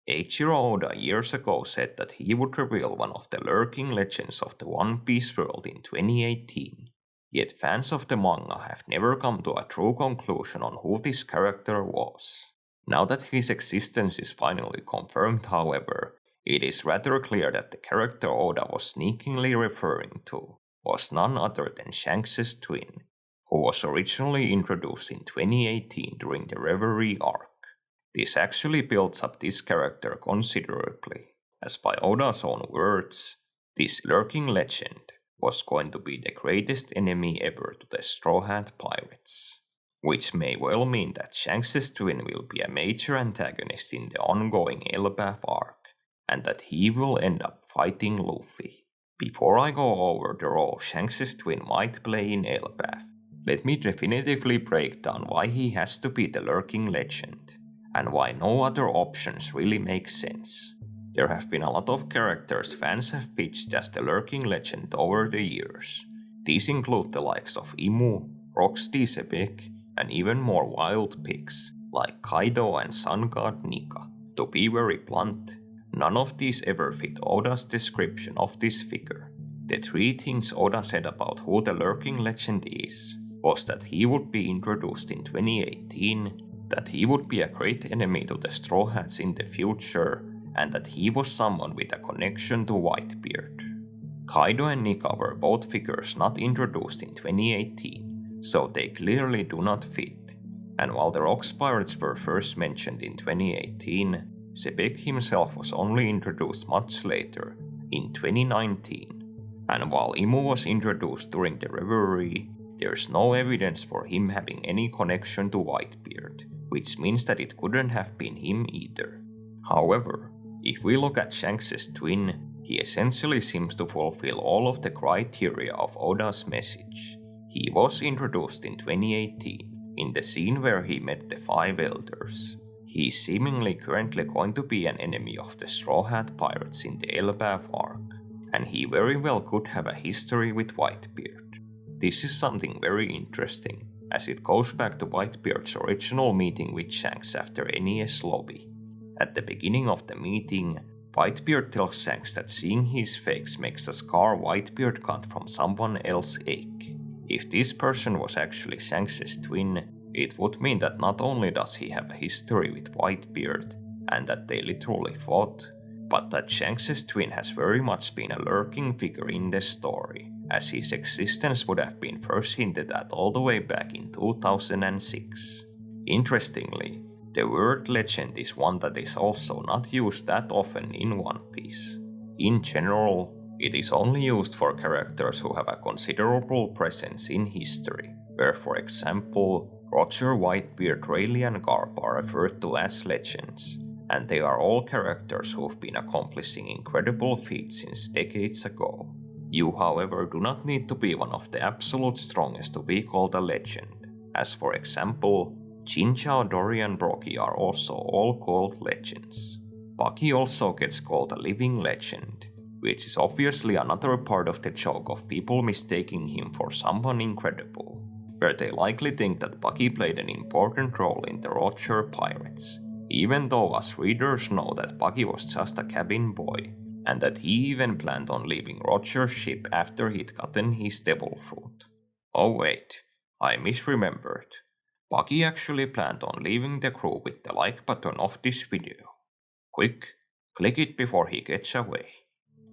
Eiichiro Oda years ago said that he would reveal one of the lurking legends of the One Piece world in 2018, yet fans of the manga have never come to a true conclusion on who this character was. Now that his existence is finally confirmed, however, it is rather clear that the character Oda was sneakingly referring to was none other than Shanks' twin, who was originally introduced in 2018 during the Reverie arc. This actually builds up this character considerably, as by Oda's own words, this lurking legend was going to be the greatest enemy ever to the Straw Hat Pirates, which may well mean that Shanks' twin will be a major antagonist in the ongoing Elbaf arc, and that he will end up fighting Luffy. Before I go over the role Shanks' twin might play in Elbaf, let me definitively break down why he has to be the lurking legend, and why no other options really make sense. There have been a lot of characters fans have pitched as the lurking legend over the years. These include the likes of Imu, Rocksteady Sebek, and even more wild picks like Kaido and Sun God Nika. To be very blunt, none of these ever fit Oda's description of this figure. The three things Oda said about who the lurking legend is was that he would be introduced in 2018, that he would be a great enemy to the Straw Hats in the future, and that he was someone with a connection to Whitebeard. Kaido and Nika were both figures not introduced in 2018, so they clearly do not fit. And while the Rocks Pirates were first mentioned in 2018, Sebek himself was only introduced much later, in 2019. And while Imu was introduced during the Reverie, there's no evidence for him having any connection to Whitebeard, which means that it couldn't have been him either. However, if we look at Shanks' twin, he essentially seems to fulfill all of the criteria of Oda's message. He was introduced in 2018, in the scene where he met the Five Elders. He is seemingly currently going to be an enemy of the Straw Hat Pirates in the Elbaf arc, and he very well could have a history with Whitebeard. This is something very interesting, as it goes back to Whitebeard's original meeting with Shanks after NES Lobby. At the beginning of the meeting, Whitebeard tells Shanks that seeing his fakes makes a scar Whitebeard got from someone else ache. If this person was actually Shanks' twin, it would mean that not only does he have a history with Whitebeard, and that they literally fought, but that Shanks' twin has very much been a lurking figure in the story, as his existence would have been first hinted at all the way back in 2006. Interestingly, the word legend is one that is also not used that often in One Piece. In general, it is only used for characters who have a considerable presence in history, where for example, Roger, Whitebeard, Rayleigh and Garp are referred to as legends, and they are all characters who've been accomplishing incredible feats since decades ago. You, however, do not need to be one of the absolute strongest to be called a legend, as for example, Jinchao, Dory and Brocky are also all called legends. Bucky also gets called a living legend, which is obviously another part of the joke of people mistaking him for someone incredible, where they likely think that Bucky played an important role in the Roger Pirates, even though us readers know that Bucky was just a cabin boy, and that he even planned on leaving Roger's ship after he'd gotten his devil fruit. Oh wait, I misremembered. Bucky actually planned on leaving the crew with the like button of this video. Quick, click it before he gets away.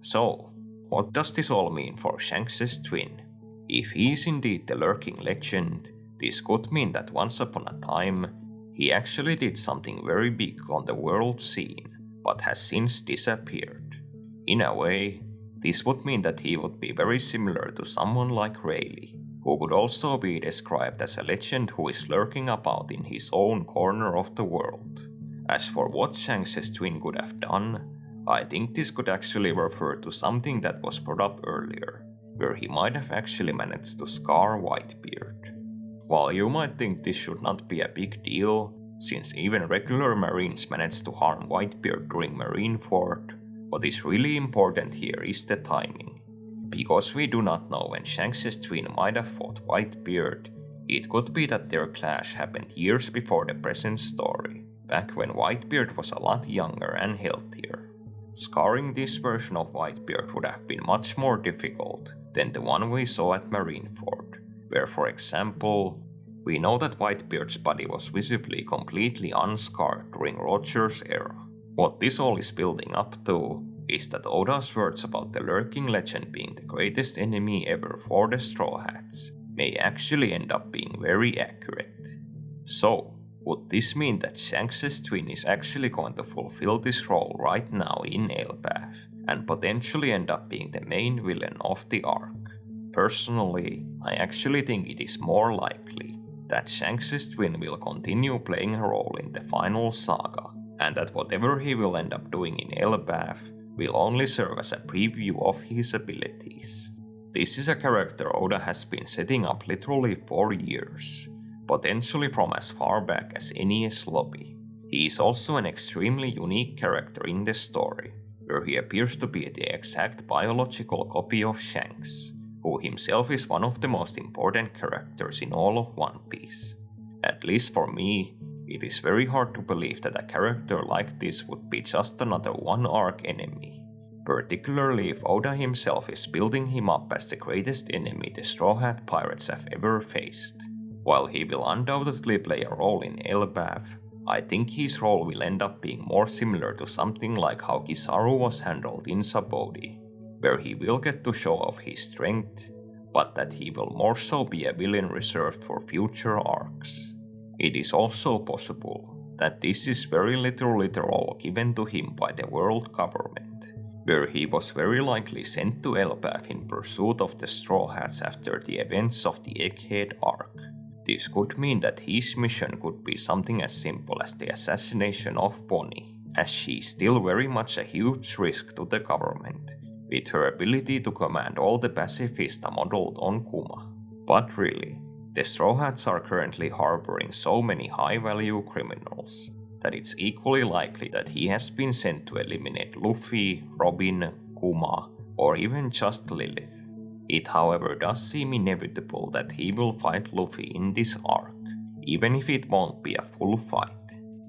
So, what does this all mean for Shanks' twin? If he is indeed the lurking legend, this could mean that once upon a time, he actually did something very big on the world scene, but has since disappeared. In a way, this would mean that he would be very similar to someone like Rayleigh, who would also be described as a legend who is lurking about in his own corner of the world. As for what Shanks' twin could have done, I think this could actually refer to something that was brought up earlier, where he might have actually managed to scar Whitebeard. While you might think this should not be a big deal, since even regular Marines managed to harm Whitebeard during Marineford, what is really important here is the timing. Because we do not know when Shanks' twin might have fought Whitebeard, it could be that their clash happened years before the present story, back when Whitebeard was a lot younger and healthier. Scarring this version of Whitebeard would have been much more difficult than the one we saw at Marineford, where, for example, we know that Whitebeard's body was visibly completely unscarred during Roger's era. What this all is building up to is that Oda's words about the lurking legend being the greatest enemy ever for the Straw Hats may actually end up being very accurate. So, would this mean that Shanks' twin is actually going to fulfill this role right now in Elbaf, and potentially end up being the main villain of the arc? Personally, I actually think it is more likely that Shanks' twin will continue playing a role in the final saga, and that whatever he will end up doing in Elbaf will only serve as a preview of his abilities. This is a character Oda has been setting up literally for years, potentially from as far back as NES Lobby. He is also an extremely unique character in the story, where he appears to be the exact biological copy of Shanks, who himself is one of the most important characters in all of One Piece. At least for me, it is very hard to believe that a character like this would be just another one-arc enemy, particularly if Oda himself is building him up as the greatest enemy the Straw Hat Pirates have ever faced. While he will undoubtedly play a role in Elbaf, I think his role will end up being more similar to something like how Kizaru was handled in Sabaody, where he will get to show off his strength, but that he will more so be a villain reserved for future arcs. It is also possible that this is very literally the role given to him by the world government, where he was very likely sent to Elbaf in pursuit of the Straw Hats after the events of the Egghead arc. This could mean that his mission could be something as simple as the assassination of Bonnie, as she is still very much a huge risk to the government, with her ability to command all the pacifista modeled on Kuma. But really, the Straw Hats are currently harboring so many high-value criminals that it's equally likely that he has been sent to eliminate Luffy, Robin, Kuma, or even just Lilith. It however does seem inevitable that he will fight Luffy in this arc, even if it won't be a full fight.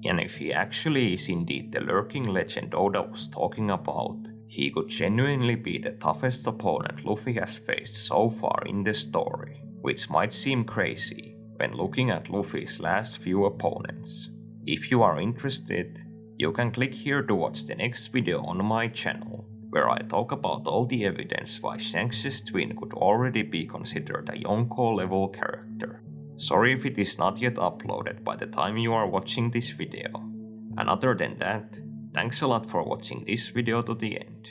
And if he actually is indeed the lurking legend Oda was talking about, he could genuinely be the toughest opponent Luffy has faced so far in the story, which might seem crazy when looking at Luffy's last few opponents. If you are interested, you can click here to watch the next video on my channel, where I talk about all the evidence why Shanks' twin could already be considered a Yonko level character. Sorry if it is not yet uploaded by the time you are watching this video. And other than that, thanks a lot for watching this video to the end.